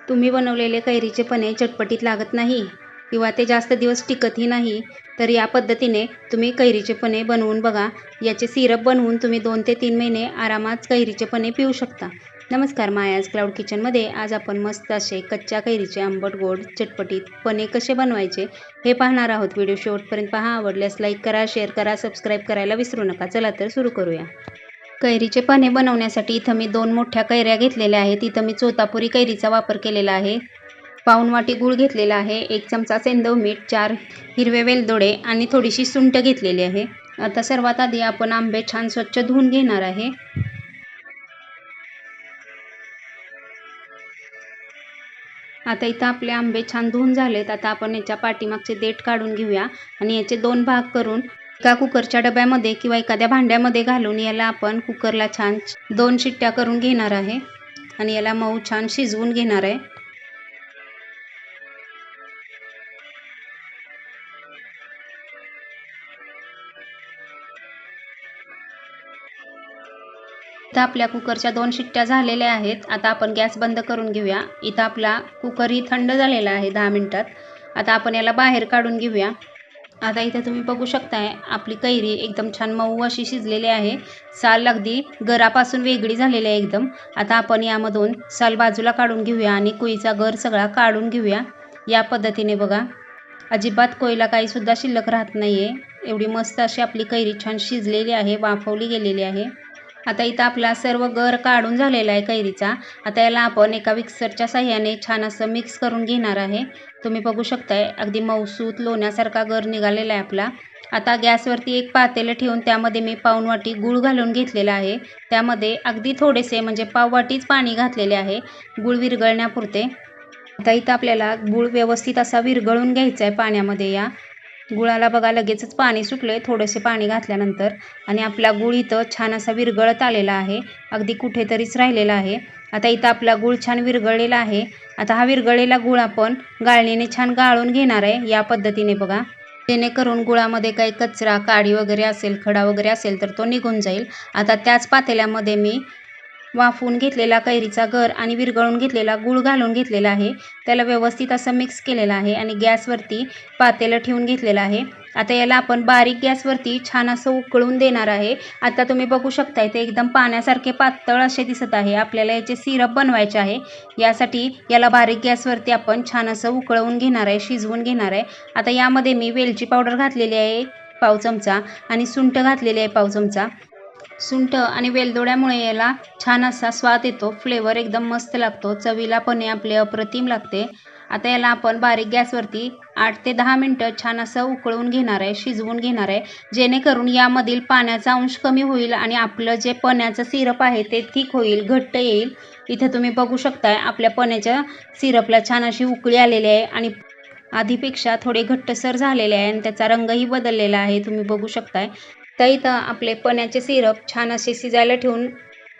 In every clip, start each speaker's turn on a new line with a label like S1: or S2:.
S1: तुम्ही बनवलेले कैरीचे पने चटपटीत लागत नाही किंवा ते जास्त दिवस टिकतही नाही, तर या पद्धतीने तुम्ही कैरीचे पने बनवून बघा. याचे सिरप बनवून तुम्ही 2 ते 3 महिने आरामात कैरीचे पने पिऊ शकता. नमस्कार, मायाज क्लाउड किचनमध्ये आज आपण मस्त असे कच्च्या कैरीचे आंबट गोड चटपटीत पने कसे बनवायचे हे पाहणार आहोत. व्हिडिओ शेवटपर्यंत पहा. आवडल्यास लाईक करा, शेअर करा, सबस्क्राईब करायला विसरू नका. चला तर सुरू करूया. कैरीचे पने बनवण्यासाठी इथं मी 2 मोठ्या कैऱ्या घेतलेल्या आहेत. इथं मी तोतापुरी कैरीचा वापर केलेला आहे. पाऊण वाटी गूळ घेतलेला आहे, 1 चमचा सेंधव मीठ, 4 हिरवे वेलदोडे आणि थोडीशी सुंठ घेतलेली आहे. आता सर्वात आधी आपण आंबे छान स्वच्छ धुवून घेणार आहे. आता इथं आपले आंबे छान धुवून झालेत. आता आपण याच्या पाठीमागचे देठ काढून घेऊया आणि याचे 2 भाग करून एका कुकरच्या डब्यामध्ये किंवा एखाद्या भांड्यामध्ये घालून याला आपण कुकरला छान 2 शिट्ट्या करून घेणार आहे आणि याला मऊ छान शिजवून घेणार आहे. इथं आपल्या कुकरच्या 2 शिट्ट्या झालेल्या आहेत. आता आपण गॅस बंद करून घेऊया. इथं आपला कुकरही थंड झालेला आहे 10 मिनिटात. आता आपण याला बाहेर काढून घेऊया. आता इथं तुम्ही बघू शकताय आपली कैरी एकदम छान मऊ अशी शिजलेली आहे. साल अगदी गरापासून वेगळी झालेली आहे एकदम. आता आपण यामधून साल बाजूला काढून घेऊया आणि कोईचा गर सगळा काढून घेऊया. या पद्धतीने बघा, अजिबात कोईला काही सुद्धा शिल्लक राहत नाहीये. एवढी मस्त अशी आपली कैरी छान शिजलेली आहे, वाफवली गेलेली आहे. आता इथं आपला सर्व गर काढून झालेला आहे कैरीचा. आता याला आपण एका मिक्सरच्या साह्याने छान असं मिक्स करून घेणार आहे. तुम्ही बघू शकताय अगदी मऊसूत लोण्यासारखा गर निघालेला आहे आपला. आता गॅसवरती एक पातेलं ठेवून त्यामध्ये मी पाऊण वाटी गूळ घालून घेतलेला आहे. त्यामध्ये अगदी थोडेसे म्हणजे पाव वाटीच पाणी घातलेले आहे गूळ विरघळण्यापुरते. आता इथं आपल्याला गूळ व्यवस्थित असा विरघळून घ्यायचा आहे पाण्यामध्ये. या गुळाला बघा लगेचच पाणी सुटले थोडेसे पाणी घातल्यानंतर आणि आपला गूळ इथं छान असा विरघळत आलेला आहे, अगदी कुठेतरीच राहिलेला आहे. आता इथं आपला गूळ छान विरघळलेला आहे. आता हा विरघळलेला गूळ आपण गाळणीने छान गाळून घेणार आहे या पद्धतीने बघा, जेणेकरून गुळामध्ये काही कचरा काडी वगैरे असेल, खडा वगैरे असेल तर तो निघून जाईल. आता त्याच पातेल्यामध्ये मी वाफवून घेतलेला कैरीचा गर आणि विरघळून घेतलेला गूळ घालून घेतलेला आहे. त्याला व्यवस्थित असं मिक्स केलेलं आहे आणि गॅसवरती पातेलं ठेवून घेतलेलं आहे. आता याला आपण बारीक गॅसवरती छान असं उकळून देणार आहे. आता तुम्ही बघू शकताय ते एकदम पाण्यासारखे पातळ असे दिसत आहे. आपल्याला याचे सिरप बनवायचे आहे. यासाठी याला बारीक गॅसवरती आपण छान असं उकळवून घेणार आहे, शिजवून घेणार आहे. आता यामध्ये मी वेलची पावडर घातलेली आहे पाव चमचा आणि सुंठ घातलेली आहे पाव चमचा. सुंठ आणि वेलदोड्यामुळे याला छान असा स्वाद येतो, फ्लेवर एकदम मस्त लागतो, चवीला पने आपले अप्रतिम लागते. आता याला आपण बारीक गॅसवरती 8 ते 10 मिनटं छान असं उकळून घेणार आहे, शिजवून घेणार आहे, जेणेकरून यामधील पाण्याचा अंश कमी होईल आणि आपलं जे पन्याचं सिरप आहे ते थिक होईल, घट्ट येईल. इथं तुम्ही बघू शकताय आपल्या पन्याच्या सिरपला छान अशी उकळी आलेली आहे आणि आधीपेक्षा थोडे घट्टसर झालेले आहे आणि त्याचा रंगही बदललेला आहे, तुम्ही बघू शकताय. तर इथं आपले पन्याचे सिरप छान असे शिजायला ठेवून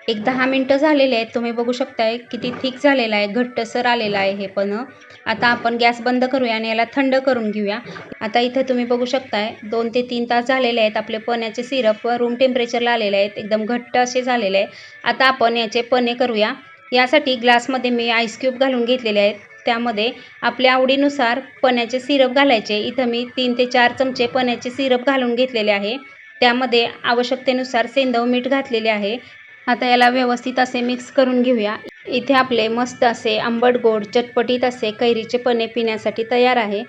S1: 1-10 मिनटं झालेले आहेत. तुम्ही बघू शकताय किती थिक झालेला आहे, घट्टसर आलेला आहे हे पन्हं. आता आपण गॅस बंद करूया आणि याला थंड करून घेऊया. आता इथं तुम्ही बघू शकताय 2 ते 3 तास झालेले आहेत. आपले पन्याचे सिरप रूम टेम्परेचरला आलेले आहेत, एकदम घट्ट असे झालेले आहे. आता आपण याचे पन्हे करूया. यासाठी ग्लासमध्ये मी आईस क्यूब घालून घेतलेले आहेत. त्यामध्ये आपल्या आवडीनुसार पन्याचे सिरप घालायचे. इथं मी 3 ते 4 चमचे पन्याचे सिरप घालून घेतलेले आहे. त्यामध्ये आवश्यकतेनुसार सेंधव मीठ घातलेले आहे. आता याला व्यवस्थित असे मिक्स करून घेऊया. इथे आपले मस्त असे आंबट गोड चटपटीत असे कैरीचे पने पिण्यासाठी तयार आहे.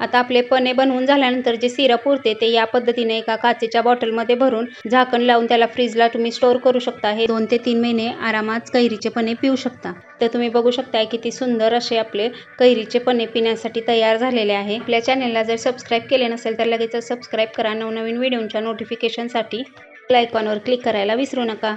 S1: आता आपले पने बनवून झाल्यानंतर जे सिरप उरते ते या पद्धतीने एका काचेच्या बॉटलमध्ये भरून झाकण लावून त्याला फ्रीजला तुम्ही स्टोअर करू शकता. हे 2 ते 3 महिने आरामात कैरीचे पने पिऊ शकता. तर तुम्ही बघू शकताय किती सुंदर असे आपले कैरीचे पने पिण्यासाठी तयार झालेले आहे. आपल्या चॅनलला जर सबस्क्राईब केले नसेल तर लगेच सबस्क्राईब करा. नवनवीन व्हिडिओच्या नोटिफिकेशनसाठी बेल आयकॉनवर क्लिक करायला विसरू नका.